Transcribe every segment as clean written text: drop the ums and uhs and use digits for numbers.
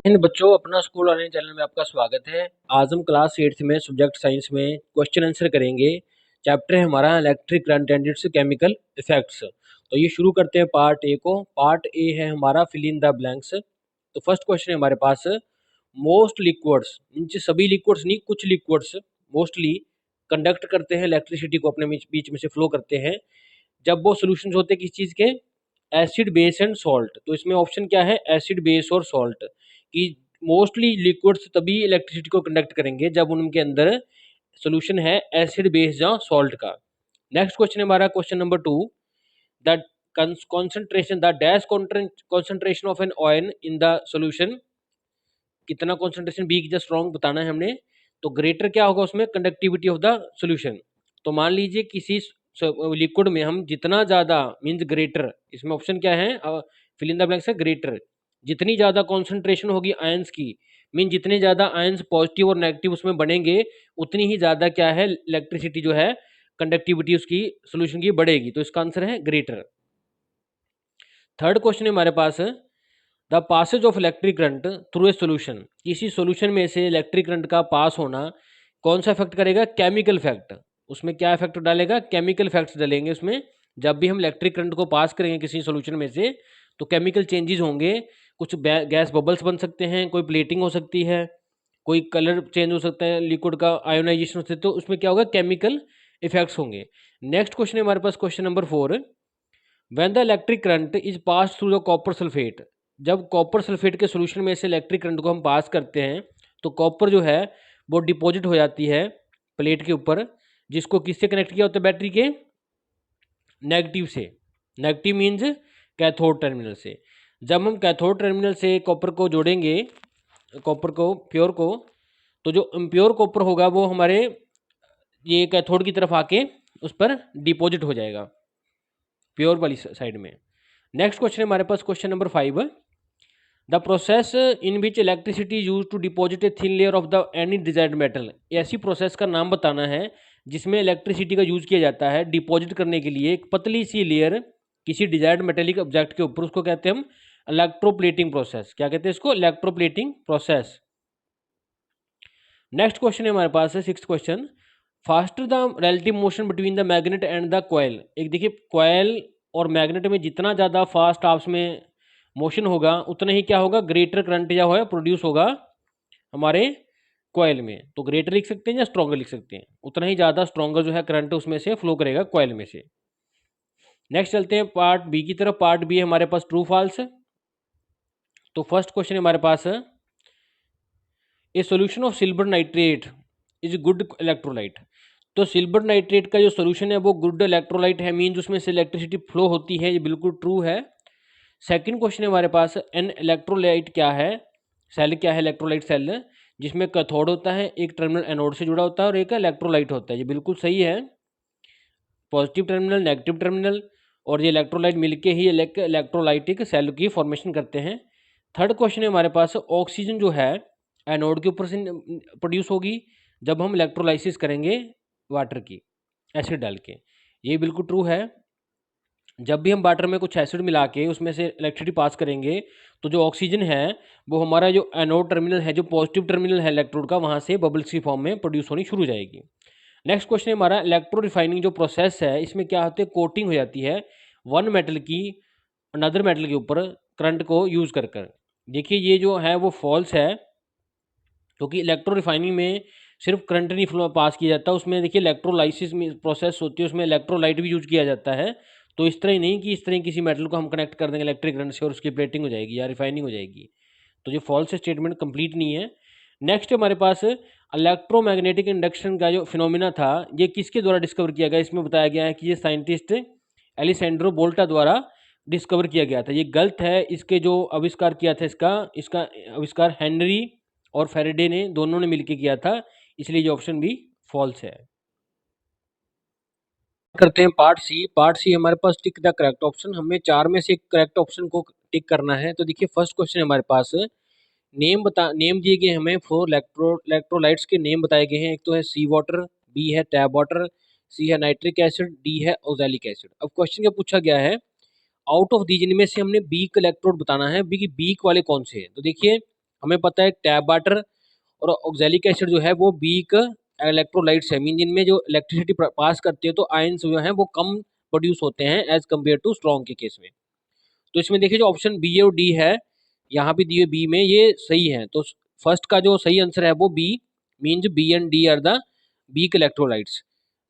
इन बच्चों अपना school online channel में आपका स्वागत है। आज हम क्लास 8th में सब्जेक्ट साइंस में क्वेश्चन आंसर करेंगे। चैप्टर है हमारा electric current and it's chemical effects. तो ये शुरू करते हैं पार्ट ए को। पार्ट ए है हमारा फिल इन द ब्लैंक्स। तो फर्स्ट क्वेश्चन है हमारे पास, मोस्ट लिक्विड्स, इनसे सभी लिक्विड्स नहीं, कुछ लिक्विड्स मोस्टली कंडक्ट करते हैं इलेक्ट्रिसिटी को, अपने बीच में से फ्लो करते हैं जब वो सोल्यूशन होते हैं किस चीज़ के, एसिड बेस एंड सॉल्ट। तो इसमें ऑप्शन क्या है, एसिड बेस और सॉल्ट। कि मोस्टली लिक्विड्स तभी इलेक्ट्रिसिटी को कंडक्ट करेंगे जब उनके अंदर सोल्यूशन है एसिड बेस या सॉल्ट का। नेक्स्ट क्वेश्चन है हमारा question number 2, the concentration the dash concentration of an oil in the solution. कितना कॉन्सेंट्रेशन बी की स्ट्रॉन्ग बताना है हमने। तो ग्रेटर क्या होगा उसमें, कंडक्टिविटी ऑफ द सॉल्यूशन। तो मान लीजिए किसी लिक्विड में हम जितना ज्यादा मींस ग्रेटर, इसमें ऑप्शन क्या है, फिल इन द ब्लैंक्स है ग्रेटर। जितनी ज्यादा कॉन्सेंट्रेशन होगी आयंस की, मीन जितने ज्यादा आयंस पॉजिटिव और नेगेटिव उसमें बनेंगे, उतनी ही ज्यादा क्या है इलेक्ट्रिसिटी जो है, कंडक्टिविटी उसकी सोल्यूशन की बढ़ेगी। तो इसका आंसर है ग्रेटर। थर्ड क्वेश्चन है हमारे पास, the passage of electric current through a solution. किसी सोल्यूशन में से इलेक्ट्रिक करंट का पास होना कौन सा इफेक्ट करेगा, केमिकल इफेक्ट। उसमें क्या इफेक्ट डालेगा, केमिकल इफेक्ट्स डालेंगे उसमें। जब भी हम इलेक्ट्रिक करंट को पास करेंगे किसी सोल्यूशन में से, तो केमिकल चेंजेस होंगे। कुछ गैस बबल्स बन सकते हैं, कोई प्लेटिंग हो सकती है, कोई कलर चेंज हो सकता है, लिक्विड का आयोनाइजेशन हो सकता है। तो उसमें क्या होगा, केमिकल इफेक्ट्स होंगे। नेक्स्ट क्वेश्चन है हमारे पास question number 4, when the electric current is pass through the copper sulphate. जब कॉपर सल्फेट के सॉल्यूशन में से इलेक्ट्रिक करंट को हम पास करते हैं, तो कॉपर जो है वो डिपॉजिट हो जाती है प्लेट के ऊपर, जिसको किससे कनेक्ट किया होता है, बैटरी के नेगेटिव से। नेगेटिव मीन्स कैथोड टर्मिनल से। जब हम कैथोड टर्मिनल से कॉपर को जोड़ेंगे, कॉपर को प्योर को, तो जो इम्प्योर कॉपर होगा वो हमारे ये कैथोड की तरफ आके उस पर डिपॉजिट हो जाएगा प्योर वाली साइड में। नेक्स्ट क्वेश्चन है हमारे पास question number 5, the process in which electricity use to deposit a thin layer of the any desired metal. ऐसी प्रोसेस का नाम बताना है जिसमें इलेक्ट्रिसिटी का यूज किया जाता है डिपॉजिट करने के लिए एक पतली सी लेयर किसी डिजायर्ड मेटेलिक ऑब्जेक्ट के ऊपर। उसको कहते हैं हम इलेक्ट्रोप्लेटिंग प्रोसेस। क्या कहते हैं इसको, इलेक्ट्रोप्लेटिंग प्रोसेस। नेक्स्ट क्वेश्चन है हमारे पास है six question, faster the relative motion between the magnet and the coil. एक देखिए, कॉयल और मैग्नेट में जितना ज़्यादा फास्ट आपस में मोशन होगा, उतना ही क्या होगा, ग्रेटर करंट या है प्रोड्यूस होगा हमारे कॉयल में। तो ग्रेटर लिख सकते हैं या स्ट्रॉन्गर लिख सकते हैं, उतना ही ज़्यादा स्ट्रॉन्गर जो है करंट उसमें से फ्लो करेगा कॉयल में से। नेक्स्ट चलते हैं पार्ट बी की तरफ। पार्ट बी है हमारे पास ट्रू फॉल्स। तो फर्स्ट क्वेश्चन हमारे पास है, a solution of silver nitrate is good electrolyte. तो सिल्वर नाइट्रेट का जो सोल्यूशन है वो गुड इलेक्ट्रोलाइट है, मीन उसमें से इलेक्ट्रिसिटी फ्लो होती है, ये बिल्कुल ट्रू है। सेकंड क्वेश्चन है हमारे पास, एन इलेक्ट्रोलाइट क्या है, सेल क्या है, इलेक्ट्रोलाइट सेल जिसमें कैथोड होता है, एक टर्मिनल एनोड से जुड़ा होता है और एक इलेक्ट्रोलाइट होता है, ये बिल्कुल सही है। पॉजिटिव टर्मिनल, नेगेटिव टर्मिनल और ये इलेक्ट्रोलाइट मिलके ही इलेक्ट्रोलाइटिक सेल की फॉर्मेशन करते हैं। थर्ड क्वेश्चन है हमारे पास, ऑक्सीजन जो है एनोड के ऊपर से प्रोड्यूस होगी जब हम इलेक्ट्रोलाइसिस करेंगे वाटर की, एसिड डाल के, ये बिल्कुल ट्रू है। जब भी हम वाटर में कुछ एसिड मिला के उसमें से इलेक्ट्रिसिटी पास करेंगे, तो जो ऑक्सीजन है वो हमारा जो एनोड टर्मिनल है, जो पॉजिटिव टर्मिनल है इलेक्ट्रोड का, वहाँ से बबल्स की फॉर्म में प्रोड्यूस होनी शुरू हो जाएगी। नेक्स्ट क्वेश्चन है हमारा, इलेक्ट्रो रिफाइनिंग जो प्रोसेस है, इसमें क्या होती है, कोटिंग हो जाती है वन मेटल की अनदर मेटल के ऊपर करंट को यूज़ कर कर। देखिए ये जो है वो फॉल्स है, क्योंकि इलेक्ट्रो रिफाइनिंग में सिर्फ करंट नहीं फ्लो पास किया जाता, उसमें देखिए इलेक्ट्रोलाइसिस में प्रोसेस होती है, उसमें इलेक्ट्रोलाइट भी यूज किया जाता है। तो इस तरह ही नहीं कि इस तरह किसी मेटल को हम कनेक्ट कर देंगे इलेक्ट्रिक करंट से और उसकी प्लेटिंग हो जाएगी या रिफाइनिंग हो जाएगी। तो ये फॉल्स स्टेटमेंट कंप्लीट नहीं है। नेक्स्ट हमारे पास इलेक्ट्रोमैग्नेटिक इंडक्शन का जो फिनोमिना था, ये किसके द्वारा डिस्कवर किया गया, इसमें बताया गया है कि ये साइंटिस्ट एलिसेंड्रो बोल्टा द्वारा डिस्कवर किया गया था। ये गलत है, इसके जो आविष्कार किया था इसका इसका आविष्कार हेनरी और फेरेडे ने, दोनों ने मिलकर किया था, इसलिए ये ऑप्शन भी फॉल्स है। करते हैं पार्ट सी। पार्ट सी हमारे पास टिक द करेक्ट ऑप्शन, हमें चार में से करेक्ट ऑप्शन को टिक करना है। तो देखिए फर्स्ट क्वेश्चन हमारे पास, नेम दिए गए हमें फोर इलेक्ट्रोलाइट्स के नेम बताए गए हैं। एक तो है सी वाटर, बी है टैप वाटर, सी है नाइट्रिक एसिड, डी है ओजैलिक एसिड। अब क्वेश्चन क्या पूछा गया है, आउट ऑफ दीज इनमें से हमने वीक इलेक्ट्रोड बताना है, वीक वाले कौन से हैं। तो देखिए हमें पता है टैप वाटर और ऑक्जेलिक एसिड जो है वो वीक इलेक्ट्रोलाइट्स है, मीन जिनमें जो इलेक्ट्रिसिटी पास करते हैं तो आयंस जो है वो कम प्रोड्यूस होते हैं एज कम्पेयर टू स्ट्रॉन्ग के केस में। तो इसमें देखिए जो ऑप्शन बी और डी है, यहाँ भी दिए बी में, ये सही है। तो फर्स्ट का जो सही आंसर है वो B, means B and D are the weak electrolytes.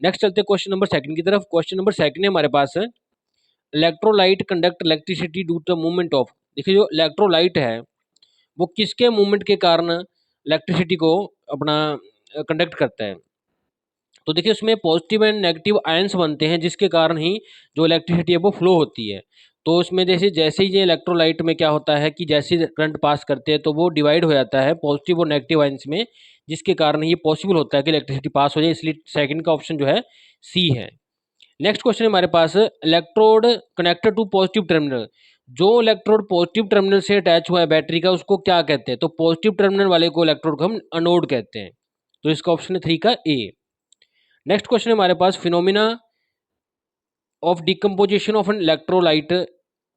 Next चलते हैं क्वेश्चन नंबर सेकंड की तरफ। क्वेश्चन नंबर सेकंड है हमारे पास, electrolyte conduct electricity due to movement of. देखिए जो इलेक्ट्रोलाइट है वो किसके मूवमेंट के कारण इलेक्ट्रिसिटी को अपना कंडक्ट करता है। तो देखिए उसमें पॉजिटिव एंड नेगेटिव आयंस बनते हैं जिसके कारण ही जो इलेक्ट्रिसिटी है वो फ्लो होती है। तो उसमें जैसे जैसे ही ये इलेक्ट्रोलाइट में क्या होता है कि जैसे करंट पास करते हैं तो वो डिवाइड हो जाता है पॉजिटिव और नेगेटिव आयंस में, जिसके कारण ये पॉसिबल होता है कि इलेक्ट्रिसिटी पास हो जाए, इसलिए सेकंड का ऑप्शन जो है सी है। नेक्स्ट क्वेश्चन है हमारे पास, electrode connected to positive terminal. जो इलेक्ट्रोड पॉजिटिव टर्मिनल से अटैच हुआ है बैटरी का उसको क्या कहते हैं। तो पॉजिटिव टर्मिनल वाले को इलेक्ट्रोड को हम एनोड कहते हैं। तो इसका ऑप्शन है 3 का ए। नेक्स्ट क्वेश्चन है हमारे पास, phenomena of decomposition of an electrolyte.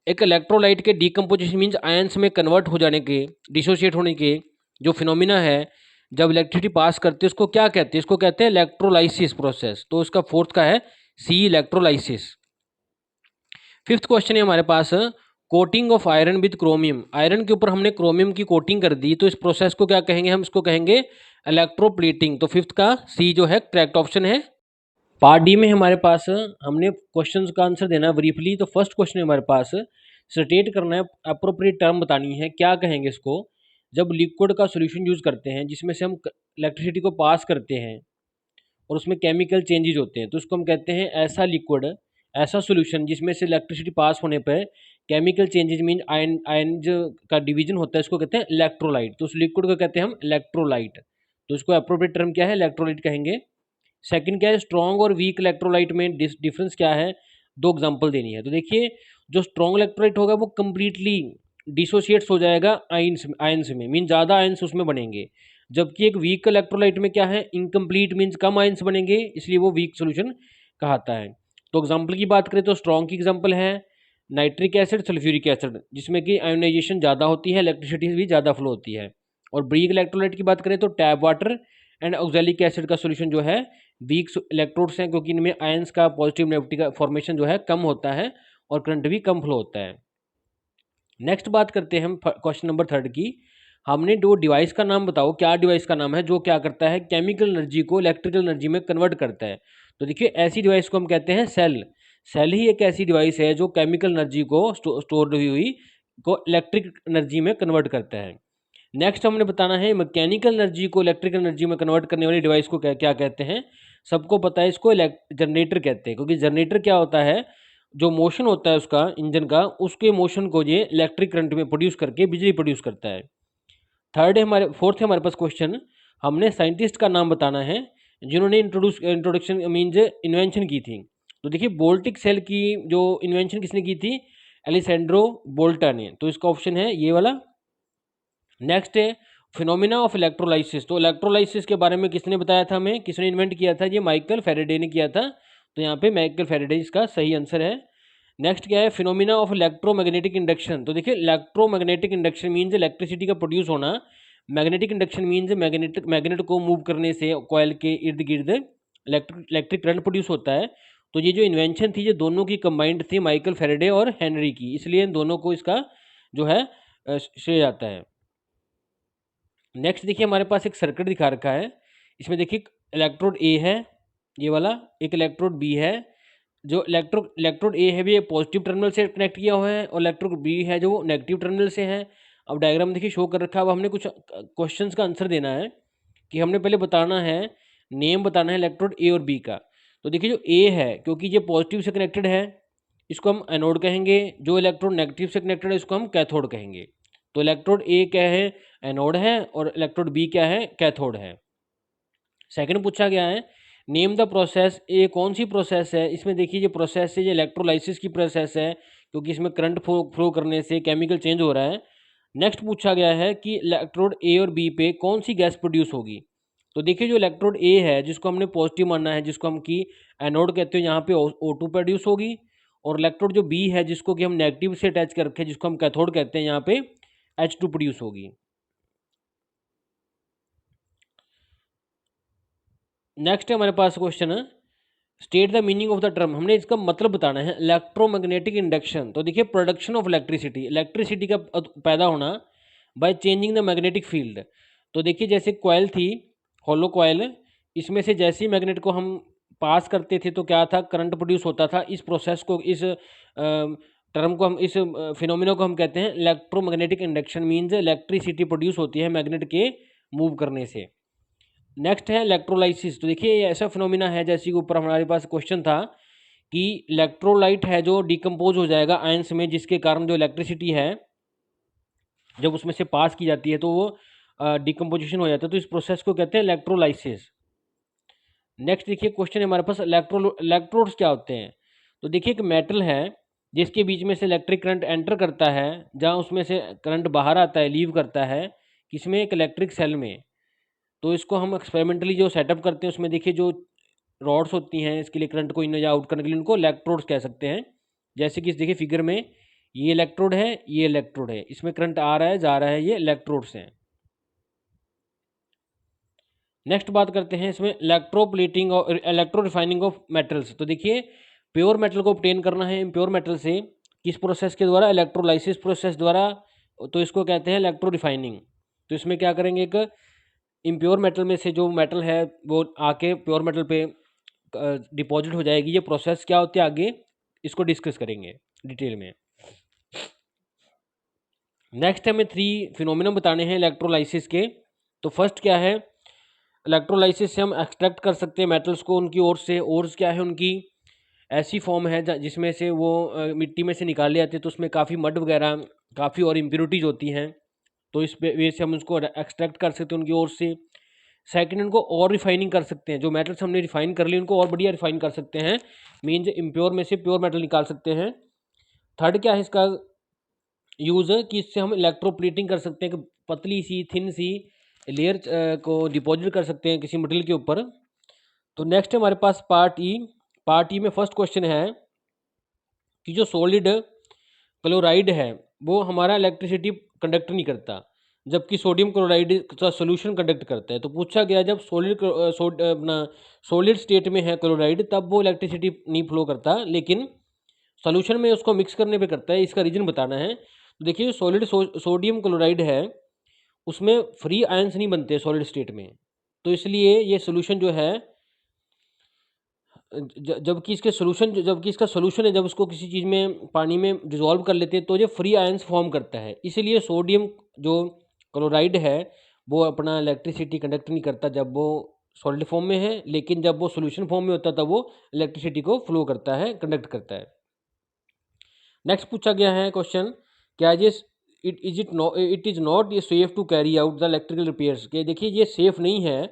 एक इलेक्ट्रोलाइट के डिकम्पोजिशन मीन्स आयंस में कन्वर्ट हो जाने के, डिसोशिएट होने के जो फिनोमिना है जब इलेक्ट्रिसिटी पास करते हैं उसको क्या कहते हैं। इसको कहते हैं इलेक्ट्रोलाइसिस प्रोसेस। तो इसका फोर्थ का है सी, इलेक्ट्रोलाइसिस। फिफ्थ क्वेश्चन है हमारे पास, coating of iron with chromium. Iron के ऊपर हमने क्रोमियम की कोटिंग कर दी, तो इस प्रोसेस को क्या कहेंगे, हम इसको कहेंगे इलेक्ट्रोप्लेटिंग। तो फिफ्थ का सी जो है करेक्ट ऑप्शन है। पार्ट डी में हमारे पास हमने क्वेश्चंस का आंसर देना है ब्रीफली। तो फर्स्ट क्वेश्चन है हमारे पास, स्टेट करना है, अप्रोप्रिएट टर्म बतानी है, क्या कहेंगे इसको। जब लिक्विड का सॉल्यूशन यूज करते हैं जिसमें से हम इलेक्ट्रिसिटी को पास करते हैं और उसमें केमिकल चेंजेज होते हैं तो उसको हम कहते हैं ऐसा लिक्विड, ऐसा सॉल्यूशन जिसमें से इलेक्ट्रिसिटी पास होने पर chemical changes mean ion ion का डिवीजन होता है, इसको कहते हैं इलेक्ट्रोलाइट। तो उस लिक्विड को कहते हैं हम इलेक्ट्रोलाइट। तो इसको अप्रोप्रिएट टर्म क्या है, इलेक्ट्रोलाइट कहेंगे। सेकंड क्या है, स्ट्रॉन्ग और वीक इलेक्ट्रोलाइट में डिफरेंस क्या है, दो एग्जांपल देनी है। तो देखिए जो स्ट्रॉन्ग इलेक्ट्रोलाइट होगा वो कंप्लीटली डिसोशिएट्स हो जाएगा आयंस आयंस में, मीन ज़्यादा आयंस उसमें बनेंगे। जबकि एक वीक इलेक्ट्रोलाइट में क्या है, इनकम्प्लीट मीन्स कम आयंस बनेंगे, इसलिए वो वीक सोल्यूशन कहलाता है। तो एग्जाम्पल की बात करें तो स्ट्रॉन्ग की एग्जाम्पल है नाइट्रिक एसिड, सल्फ्यूरिक एसिड, जिसमें कि आयोनाइजेशन ज़्यादा होती है, इलेक्ट्रिसिटी भी ज़्यादा फ्लो होती है। और वीक इलेक्ट्रोलाइट की बात करें तो tap water and oxalic acid का सोल्यूशन जो है वीक इलेक्ट्रोड्स हैं, क्योंकि इनमें आयंस का पॉजिटिव नेगेटिव का फॉर्मेशन जो है कम होता है और करंट भी कम फ्लो होता है। नेक्स्ट बात करते हैं हम क्वेश्चन नंबर थर्ड की। हमने दो डिवाइस का नाम बताओ, क्या डिवाइस का नाम है जो क्या करता है, केमिकल एनर्जी को इलेक्ट्रिकल एनर्जी में कन्वर्ट करता है। तो देखिए ऐसी डिवाइस को हम कहते हैं सेल। सेल ही एक ऐसी डिवाइस है जो केमिकल एनर्जी को स्टोर हुई को इलेक्ट्रिक एनर्जी में कन्वर्ट करता है। नेक्स्ट हमने बताना है मैकेनिकल एनर्जी को इलेक्ट्रिकल एनर्जी में कन्वर्ट करने वाली डिवाइस को क्या क्या कहते हैं। सबको पता है इसको जनरेटर कहते हैं, क्योंकि जनरेटर क्या होता है, जो मोशन होता है उसका इंजन का, उसके मोशन को ये इलेक्ट्रिक करंट में प्रोड्यूस करके बिजली प्रोड्यूस करता है। फोर्थ है हमारे पास क्वेश्चन, हमने साइंटिस्ट का नाम बताना है जिन्होंने इंट्रोडक्शन मीन्स इन्वेंशन की थी। तो देखिए बोल्टिक सेल की जो इन्वेंशन किसने की थी, एलिसेंड्रो बोल्टा ने। तो इसका ऑप्शन है ये वाला। नेक्स्ट है फिनोमिना ऑफ इलेक्ट्रोलाइसिस। तो इलेक्ट्रोलाइसिस के बारे में किसने बताया था हमें, किसने इन्वेंट किया था, ये माइकल फैराडे ने किया था। तो यहाँ पे माइकल फैराडे इसका सही आंसर है। नेक्स्ट क्या है, फिनोमिना ऑफ इलेक्ट्रोमैग्नेटिक इंडक्शन। तो देखिए इलेक्ट्रोमैग्नेटिक इंडक्शन मीन्स इलेक्ट्रिसिटी का प्रोड्यूस होना, मैग्नेटिक इंडक्शन मीन्स मैग्नेट को मूव करने से कॉयल के इर्द गिर्द इलेक्ट्रिक करंट प्रोड्यूस होता है। तो ये जो इन्वेंशन थी ये दोनों की कंबाइंड थी, माइकल फैराडे और हेनरी की, इसलिए इन दोनों को इसका जो है श्रेय जाता है। नेक्स्ट देखिए हमारे पास एक सर्किट दिखा रखा है, इसमें देखिए इलेक्ट्रोड ए है ये वाला, एक इलेक्ट्रोड बी है। जो इलेक्ट्रोड ए है भी पॉजिटिव टर्मिनल से कनेक्ट किया हुआ है और इलेक्ट्रोड बी है जो नेगेटिव टर्मिनल से है। अब डायग्राम देखिए शो कर रखा है। अब हमने कुछ क्वेश्चंस का आंसर देना है कि हमने पहले बताना है, नेम बताना है इलेक्ट्रोड ए और बी का। तो देखिए जो ए है क्योंकि ये पॉजिटिव से कनेक्टेड है इसको हम एनोड कहेंगे, जो इलेक्ट्रोड नेगेटिव से कनेक्टेड है इसको हम कैथोड कहेंगे। तो इलेक्ट्रोड ए क्या है, एनोड है, और इलेक्ट्रोड बी क्या है, कैथोड है। सेकंड पूछा गया है नेम द प्रोसेस। ये कौन सी प्रोसेस है, इसमें देखिए ये प्रोसेस है, ये इलेक्ट्रोलाइसिस की प्रोसेस है क्योंकि इसमें करंट फ्लो करने से केमिकल चेंज हो रहा है। नेक्स्ट पूछा गया है कि इलेक्ट्रोड ए और बी पे कौन सी गैस प्रोड्यूस होगी। तो देखिए जो इलेक्ट्रोड ए है जिसको हमने पॉजिटिव मानना है, जिसको हम की एनोड कहते हैं, यहाँ पे O2 प्रोड्यूस होगी। और इलेक्ट्रोड जो बी है जिसको कि हम नेगेटिव से अटैच कर रखे हैं, जिसको हम कैथोड कहते हैं, यहाँ पे H2 प्रोड्यूस होगी। नेक्स्ट है हमारे पास question, state the meaning of the term, हमने इसका मतलब बताना है। इलेक्ट्रोमैग्नेटिक इंडक्शन, तो देखिए प्रोडक्शन ऑफ इलेक्ट्रिसिटी, इलेक्ट्रिसिटी का पैदा होना by changing the magnetic field. तो देखिए जैसे कॉइल थी, होलो कॉइल, इसमें से जैसे ही मैग्नेट को हम पास करते थे तो क्या था, करंट प्रोड्यूस होता था। इस प्रोसेस को, इस टर्म को हम, इस फिनोमिना को हम कहते हैं electromagnetic induction. Means electricity produce होती है मैग्नेट के मूव करने से। नेक्स्ट है इलेक्ट्रोलाइसिस, तो देखिए ये ऐसा फिनोमिना है, जैसे कि ऊपर हमारे पास क्वेश्चन था कि इलेक्ट्रोलाइट है जो डिकम्पोज हो जाएगा आयंस में, जिसके कारण जो इलेक्ट्रिसिटी है जब उसमें से पास की जाती है तो वो डिकम्पोजिशन हो जाता है, तो इस प्रोसेस को कहते हैं इलेक्ट्रोलाइसिस। नेक्स्ट देखिए क्वेश्चन है हमारे पास, इलेक्ट्रोड्स क्या होते हैं। तो देखिए एक मेटल है जिसके बीच में से इलेक्ट्रिक करंट एंटर करता है, जहाँ उसमें से करंट बाहर आता है, लीव करता है किसमें, एक इलेक्ट्रिक सेल में। तो इसको हम एक्सपेरिमेंटली जो सेटअप करते हैं उसमें देखिए जो रॉड्स होती हैं इसके लिए करंट को इन या आउट करने के लिए, उनको इलेक्ट्रोड्स कह सकते हैं। जैसे कि इस देखिए फिगर में ये इलेक्ट्रोड है, ये इलेक्ट्रोड है, इसमें करंट आ रहा है जा रहा है, ये इलेक्ट्रोड्स हैं। नेक्स्ट बात करते हैं इसमें इलेक्ट्रोप्लेटिंग और इलेक्ट्रो रिफाइनिंग ऑफ मेटल्स। तो देखिए प्योर मेटल को ऑब्टेन करना है इम्प्योर मेटल से, किस प्रोसेस के द्वारा, इलेक्ट्रोलाइसिस प्रोसेस द्वारा, तो इसको कहते हैं इलेक्ट्रो रिफाइनिंग। तो इसमें क्या करेंगे, एक इम्प्योर मेटल में से जो मेटल है वो आके प्योर मेटल पे डिपॉजिट हो जाएगी। ये प्रोसेस क्या होती है आगे इसको डिस्कस करेंगे डिटेल में। नेक्स्ट हमें 3 फिनोमिना बताने हैं इलेक्ट्रोलाइसिस के। तो फर्स्ट क्या है, इलेक्ट्रोलाइसिस से हम एक्सट्रैक्ट कर सकते हैं मेटल्स को उनकी ओर से। ओर्स क्या है उनकी, ऐसी फॉर्म है जिसमें से वो मिट्टी में से निकाले जाते हैं, तो उसमें काफ़ी मड वगैरह, काफ़ी और इम्प्योरिटीज होती हैं, तो इस वे से हम उसको एक्सट्रैक्ट कर सकते हैं उनकी ओर से। सेकंड, उनको और रिफाइनिंग कर सकते हैं, जो मेटल्स हमने रिफाइन कर लिए उनको और बढ़िया रिफाइन कर सकते हैं, मीन्स इम्प्योर में से प्योर मेटल निकाल सकते हैं। थर्ड क्या है इसका यूज़, कि इससे हम इलेक्ट्रोप्लेटिंग कर सकते हैं कि पतली सी थिन सी लेयर को डिपॉजिट कर सकते हैं किसी मटेरियल के ऊपर। तो नेक्स्ट है हमारे पास पार्ट ई। पार्ट ई में फर्स्ट क्वेश्चन है कि जो सॉलिड क्लोराइड है वो हमारा इलेक्ट्रिसिटी कंडक्ट नहीं करता, जबकि सोडियम क्लोराइड का सोल्यूशन कंडक्ट करता है। तो पूछा गया जब अपना सॉलिड स्टेट में है क्लोराइड तब वो इलेक्ट्रिसिटी नहीं फ्लो करता, लेकिन सोल्यूशन में उसको मिक्स करने पे करता है, इसका रीजन बताना है। तो देखिए सॉलिड सोडियम क्लोराइड है उसमें फ्री आयंस नहीं बनते सॉलिड स्टेट में, तो इसलिए ये सोल्यूशन जो है जबकि इसके सोल्यूशन, जबकि इसका सोल्यूशन है जब उसको किसी चीज़ में पानी में डिजोल्व कर लेते हैं तो ये फ्री आयंस फॉर्म करता है, इसीलिए सोडियम जो क्लोराइड है वो अपना इलेक्ट्रिसिटी कंडक्ट नहीं करता जब वो सॉलिड फॉर्म में है, लेकिन जब वो सोल्यूशन फॉर्म में होता है तब वो इलेक्ट्रिसिटी को फ्लो करता है, कंडक्ट करता है। नेक्स्ट पूछा गया है क्वेश्चन, क्या ये इट इज़ नॉट ये safe to carry out the electrical repairs, के देखिए ये सेफ नहीं है,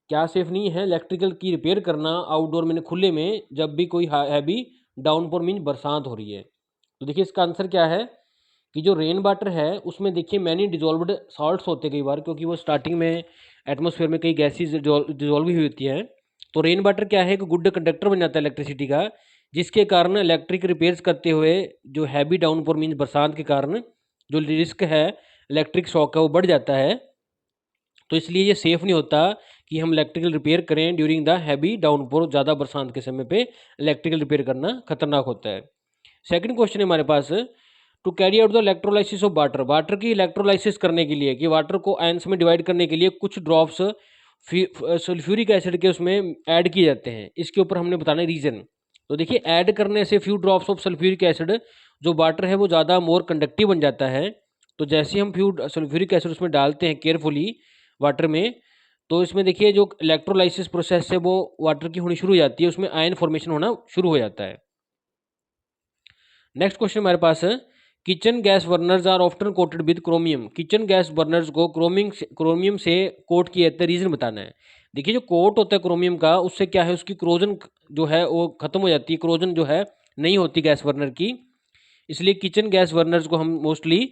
क्या सेफ नहीं है, इलेक्ट्रिकल की रिपेयर करना आउटडोर में खुले में जब भी कोई हैवी डाउनपोर मीन बरसात हो रही है। तो देखिए इसका आंसर क्या है कि जो रेन वाटर है उसमें देखिए मैनी डिजोल्व्ड सॉल्ट्स होते हैं कई बार, क्योंकि वो स्टार्टिंग में एटमोसफेयर में कई गैसेज डिजोल्व हुई होती हैं। तो रेन वाटर क्या है, एक गुड कंडक्टर बन जाता है इलेक्ट्रिसिटी का, जिसके कारण इलेक्ट्रिक रिपेयर्स करते हुए जो हैवी डाउनपोर मीन बरसात के कारण जो रिस्क है इलेक्ट्रिक शॉक का वो बढ़ जाता है। तो इसलिए ये सेफ़ नहीं होता कि हम इलेक्ट्रिकल रिपेयर करें ड्यूरिंग द हैवी डाउनपोर, ज़्यादा बरसात के समय पे इलेक्ट्रिकल रिपेयर करना खतरनाक होता है। सेकंड क्वेश्चन है हमारे पास, to carry out the electrolysis of water, water की इलेक्ट्रोलाइसिस करने के लिए, कि वाटर को आयंस में डिवाइड करने के लिए कुछ ड्रॉप्स सल्फ्यूरिक एसिड के उसमें ऐड किए जाते हैं, इसके ऊपर हमने बताना है रीज़न। तो देखिए ऐड करने से few drops of sulphuric acid जो वाटर है वो ज़्यादा मोर कंडक्टिव बन जाता है। तो जैसे हम फ्यू सल्फ्यूरिक एसिड उसमें डालते हैं केयरफुली वाटर में, तो इसमें देखिए जो इलेक्ट्रोलाइसिस प्रोसेस है वो वाटर की होनी शुरू हो जाती है, उसमें आयन फॉर्मेशन होना शुरू हो जाता है। नेक्स्ट क्वेश्चन हमारे पास है, kitchen gas burners are often coated with chromium, kitchen gas burners को क्रोमियम से कोट किया जाता है, रीजन बताना है। देखिए जो कोट होता है क्रोमियम का उससे क्या है, उसकी क्रोजन जो है वो खत्म हो जाती है, क्रोजन जो है नहीं होती गैस बर्नर की, इसलिए किचन गैस बर्नर्स को हम मोस्टली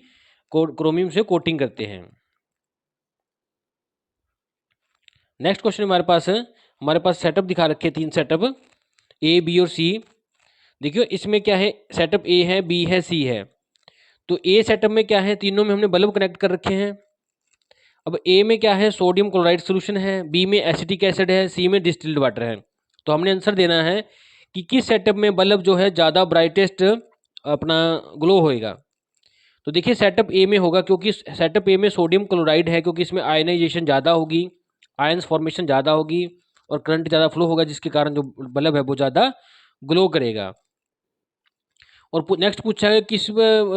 क्रोमियम से कोटिंग करते हैं। नेक्स्ट क्वेश्चन हमारे पास है, हमारे पास सेटअप दिखा रखे 3 सेटअप ए बी और सी। देखियो इसमें क्या है, सेटअप ए है, बी है, सी है। तो ए सेटअप में क्या है, तीनों में हमने बल्ब कनेक्ट कर रखे हैं, अब ए में क्या है, सोडियम क्लोराइड सोल्यूशन है, बी में एसिटिक एसिड है, सी में डिस्टिल्ड वाटर है। तो हमने आंसर देना है कि किस सेटअप में बल्ब जो है ज़्यादा ब्राइटेस्ट अपना ग्लो होएगा। तो देखिए सेटअप ए में होगा, क्योंकि सेटअप ए में सोडियम क्लोराइड है, क्योंकि इसमें आयनाइजेशन ज़्यादा होगी, आयंस फॉर्मेशन ज़्यादा होगी और करंट ज़्यादा फ्लो होगा, जिसके कारण जो बल्ब है वो ज़्यादा ग्लो करेगा। और नेक्स्ट पूछा है किस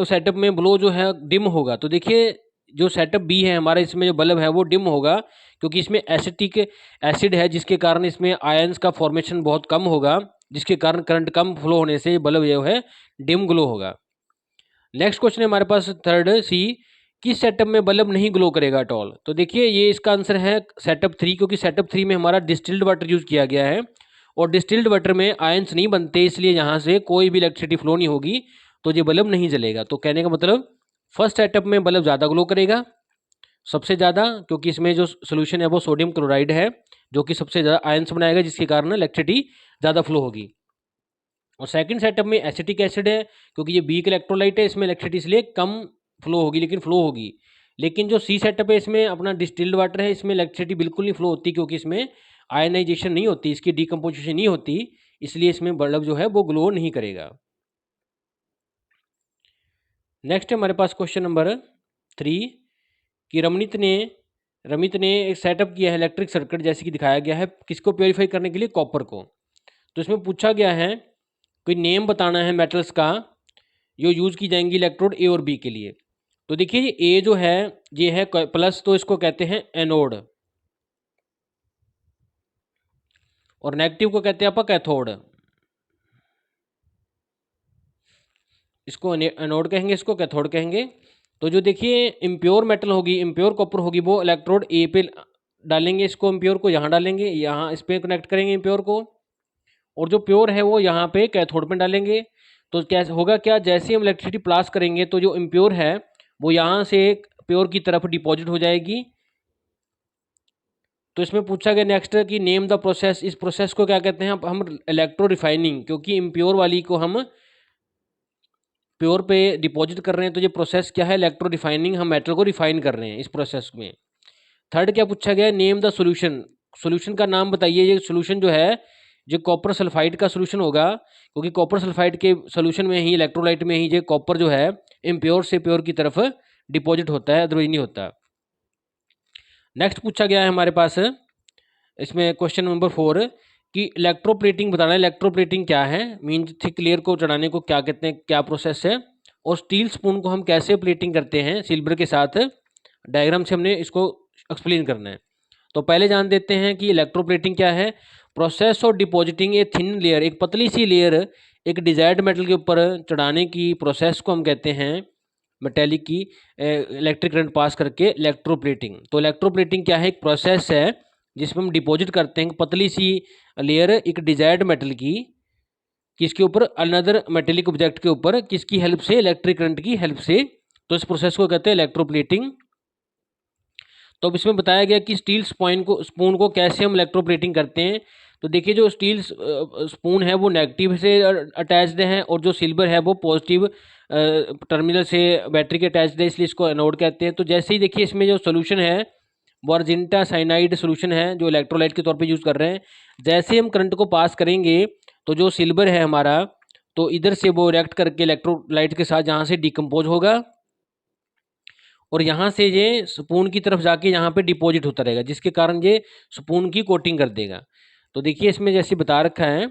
सेटअप में ब्लो जो है डिम होगा। तो देखिए जो सेटअप बी है हमारा, इसमें जो बल्ब है वो डिम होगा, क्योंकि इसमें एसिटिक एसिड है, जिसके कारण इसमें आयंस का फॉर्मेशन बहुत कम होगा, जिसके कारण करंट कम फ्लो होने से बल्ब जो है डिम ग्लो होगा। नेक्स्ट क्वेश्चन है हमारे पास थर्ड सी, किस सेटअप में बल्ब नहीं ग्लो करेगा एट ऑल। तो देखिए ये इसका आंसर है सेटअप थ्री, क्योंकि सेटअप थ्री में हमारा डिस्टिल्ड वाटर यूज किया गया है और डिस्टिल्ड वाटर में आयंस नहीं बनते, इसलिए यहाँ से कोई भी इलेक्ट्रिसिटी फ्लो नहीं होगी, तो ये बल्ब नहीं जलेगा। तो कहने का मतलब फर्स्ट सेटअप में बल्ब ज़्यादा ग्लो करेगा, सबसे ज़्यादा, क्योंकि इसमें जो सोल्यूशन है वो सोडियम क्लोराइड है, जो कि सबसे ज़्यादा आयंस बनाएगा, जिसके कारण इलेक्ट्रिसिटी ज़्यादा फ्लो होगी। और सेकंड सेटअप में एसिटिक एसिड है, क्योंकि ये वीक इलेक्ट्रोलाइट है, इसमें इलेक्ट्रिसिटी इसलिए कम फ्लो होगी, लेकिन फ्लो होगी। लेकिन जो सी सेटअप है इसमें अपना डिस्टिल्ड वाटर है, इसमें इलेक्ट्रिसिटी बिल्कुल नहीं फ्लो होती, क्योंकि इसमें आयनाइजेशन नहीं होती, इसकी डिकम्पोजिशन नहीं होती, इसलिए इसमें बल्ब जो है वो ग्लो नहीं करेगा। नेक्स्ट है हमारे पास क्वेश्चन नंबर 3 कि रमित ने एक सेटअप किया है इलेक्ट्रिक सर्किट, जैसे कि दिखाया गया है, किसको प्योरीफाई करने के लिए, कॉपर को। तो इसमें पूछा गया है कोई नेम बताना है मेटल्स का जो यूज की जाएंगी इलेक्ट्रोड ए और बी के लिए। तो देखिए ये ए जो है ये है प्लस, तो इसको कहते हैं एनोड, और नेगेटिव को कहते हैं आप कैथोड। इसको एनोड कहेंगे, इसको कैथोड कहेंगे। तो जो देखिए इम्प्योर मेटल होगी, इम्प्योर कॉपर होगी, वो इलेक्ट्रोड ए पे डालेंगे, इसको इम्प्योर को यहाँ डालेंगे, यहाँ इस पे कनेक्ट करेंगे इम्प्योर को, और जो प्योर है वो यहाँ पे कैथोड में डालेंगे। तो क्या होगा, क्या जैसे हम इलेक्ट्रिसिटी पास करेंगे तो जो इम्प्योर है वो यहाँ से प्योर की तरफ डिपॉजिट हो जाएगी। तो इसमें पूछा गया नेक्स्ट कि नेम द प्रोसेस, इस प्रोसेस को क्या कहते हैं, हम इलेक्ट्रो रिफाइनिंग, क्योंकि इम्प्योर वाली को हम प्योर पे डिपॉजिट कर रहे हैं, तो ये प्रोसेस क्या है, इलेक्ट्रो रिफाइनिंग, हम मेटल को रिफाइन कर रहे हैं इस प्रोसेस में। थर्ड क्या पूछा गया, नेम द सोल्यूशन, सोल्यूशन का नाम बताइए। ये सोल्यूशन जो है जो कॉपर सल्फाइड का सोल्यूशन होगा, क्योंकि कॉपर सल्फाइड के सोल्यूशन में ही, इलेक्ट्रोलाइट में ही, ये कॉपर जो है इम्प्योर से प्योर की तरफ डिपॉजिट होता है, अदरवाइज नहीं होता। नेक्स्ट पूछा गया है हमारे पास इसमें क्वेश्चन नंबर 4 कि इलेक्ट्रोप्लेटिंग बताना है। इलेक्ट्रोप्लेटिंग क्या है, मीन्स थिक लेयर को चढ़ाने को क्या कहते हैं, क्या प्रोसेस है, और स्टील स्पून को हम कैसे प्लेटिंग करते हैं सिल्वर के साथ, डायग्राम से हमने इसको एक्सप्लेन करना है। तो पहले जान देते हैं कि इलेक्ट्रोप्लेटिंग क्या है। Process of depositing A thin layer, एक पतली सी लेयर एक डिजायर्ड मेटल के ऊपर चढ़ाने की प्रोसेस को हम कहते हैं मेटेलिक की इलेक्ट्रिक करंट पास करके इलेक्ट्रोप्लेटिंग। तो इलेक्ट्रोप्लेटिंग क्या है, एक प्रोसेस है जिसमें हम डिपॉजिट करते हैं पतली सी लेयर एक डिजायर्ड मेटल की, किसके ऊपर, अनदर मेटेलिक ऑब्जेक्ट के ऊपर, किसकी हेल्प से, इलेक्ट्रिक करंट की हेल्प से। तो इस प्रोसेस को कहते हैं इलेक्ट्रोप्लेटिंग। तो अब इसमें बताया गया कि स्टील स्पून को कैसे हम इलेक्ट्रोप्लेटिंग करते हैं। तो देखिए जो स्टील स्पून है वो नेगेटिव से अटैच्ड है, और जो सिल्वर है वो पॉजिटिव टर्मिनल से बैटरी के अटैच्ड है, इसलिए इसको एनोड कहते हैं। तो जैसे ही देखिए इसमें जो सोल्यूशन है वो अर्जेंटा साइनाइड सोल्यूशन है, जो इलेक्ट्रोलाइट के तौर पे यूज़ कर रहे हैं। जैसे हम करंट को पास करेंगे तो जो सिल्वर है हमारा, तो इधर से वो रिएक्ट करके इलेक्ट्रोलाइट के साथ यहाँ से डिकम्पोज होगा, और यहाँ से ये स्पून की तरफ जाके यहाँ पे डिपॉजिट होता रहेगा, जिसके कारण ये स्पून की कोटिंग कर देगा। तो देखिए इसमें जैसे बता रखा है,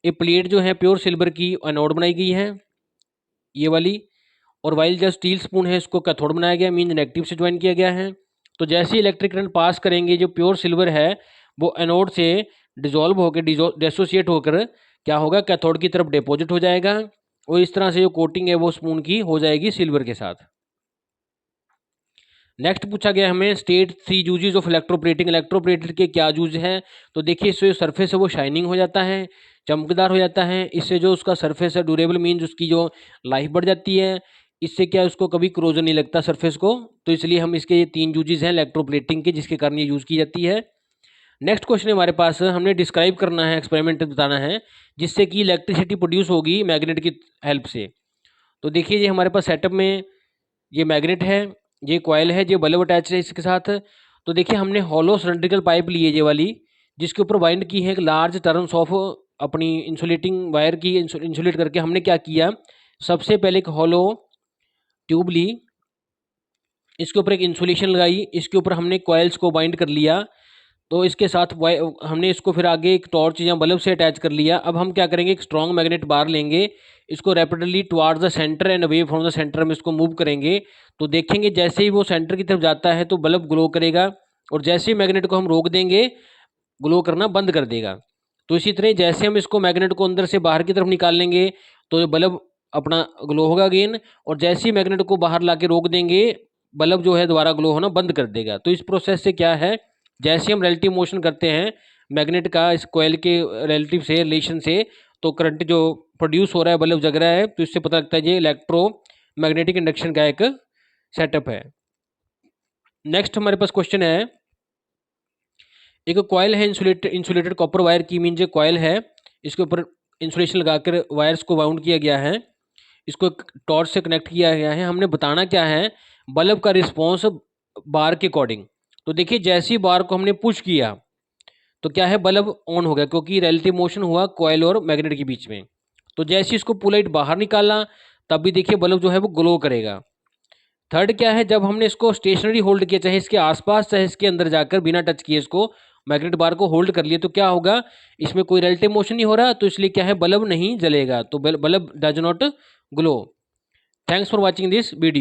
ये प्लेट जो है प्योर सिल्वर की एनोड बनाई गई है ये वाली, और वाइल जो स्टील स्पून है इसको कैथोड बनाया गया, मीन नेगेटिव से ज्वाइन किया गया है। तो जैसे ही इलेक्ट्रिक करंट पास करेंगे, जो प्योर सिल्वर है वो एनोड से डिजोल्व होकर डिसोसिएट होकर क्या होगा, कैथोड की तरफ डिपॉजिट हो जाएगा, और इस तरह से जो कोटिंग है वो स्पून की हो जाएगी सिल्वर के साथ। नेक्स्ट पूछा गया हमें state 3 uses of electroplating, electroplated के क्या यूज हैं। तो देखिए इससे जो सरफेस है वो शाइनिंग हो जाता है, चमकदार हो जाता है, इससे जो उसका सरफेस है ड्यूरेबल, मीन्स उसकी जो लाइफ बढ़ जाती है, इससे क्या उसको कभी क्रोजन नहीं लगता सरफेस को। तो इसलिए हम इसके ये 3 यूजेज हैं इलेक्ट्रोप्लेटिंग के, जिसके कारण ये यूज़ की जाती है। नेक्स्ट क्वेश्चन हमारे पास, हमने डिस्क्राइब करना है, एक्सपेरिमेंट बताना है जिससे कि इलेक्ट्रिसिटी प्रोड्यूस होगी मैग्नेट की हेल्प से। तो देखिए ये हमारे पास सेटअप में ये मैग्नेट है, ये कॉयल है, ये बल्ब अटैच है इसके साथ। तो देखिए हमने हॉलो सिलेंड्रिकल पाइप ली है ये वाली, जिसके ऊपर बाइंड की है एक लार्ज टर्म्स ऑफ अपनी इंसुलेटिंग वायर की। इंसुलेट करके हमने क्या किया, सबसे पहले एक हॉलो ट्यूब ली, इसके ऊपर एक इंसुलेशन लगाई, इसके ऊपर हमने कॉइल्स को बाइंड कर लिया। तो इसके साथ हमने इसको फिर आगे एक टॉर्च या बल्ब से अटैच कर लिया। अब हम क्या करेंगे, एक स्ट्रॉन्ग मैग्नेट बार लेंगे, इसको rapidly towards the centre and away from the centre में इसको मूव करेंगे। तो देखेंगे जैसे ही वो सेंटर की तरफ जाता है तो बल्ब ग्लो करेगा, और जैसे ही मैग्नेट को हम रोक देंगे ग्लो करना बंद कर देगा। तो इसी तरह जैसे हम इसको मैग्नेट को अंदर से बाहर की तरफ निकाल लेंगे तो ये बल्ब अपना ग्लो होगा अगेन, और जैसे ही मैग्नेट को बाहर ला के रोक देंगे बल्ब जो है दोबारा ग्लो होना बंद कर देगा। तो इस प्रोसेस से क्या है, जैसे हम रिलेटिव मोशन करते हैं मैग्नेट का इस कोयल के रिलेटिव से रिलेशन से, तो करंट जो प्रोड्यूस हो रहा है, बल्ब जग रहा है, तो इससे पता लगता है ये इलेक्ट्रो मैग्नेटिक इंडक्शन का एक सेटअप है। नेक्स्ट हमारे पास क्वेश्चन है, एक कॉयल है इंसुलेटेड कॉपर वायर की, मीन जो कॉयल है इसके ऊपर इंसुलेशन लगाकर वायर्स को वाउंड किया गया है, इसको एक टॉर्च से कनेक्ट किया गया है। हमने बताना क्या है, बल्ब का रिस्पॉन्स बार के अकॉर्डिंग। तो देखिए जैसी बार को हमने पुश किया तो क्या है, बल्ब ऑन हो गया, क्योंकि रिलेटिव मोशन हुआ कॉयल और मैग्नेट के बीच में। तो जैसे ही इसको पुल लाइट बाहर निकाला तब भी देखिए बल्ब जो है वो ग्लो करेगा। थर्ड क्या है, जब हमने इसको स्टेशनरी होल्ड किया, चाहे इसके आसपास चाहे इसके अंदर जाकर बिना टच किए इसको मैग्नेट बार को होल्ड कर लिए, तो क्या होगा, इसमें कोई रिलेटिव मोशन नहीं हो रहा, तो इसलिए क्या है बल्ब नहीं जलेगा, तो bulb does not glow. Thanks for watching this video.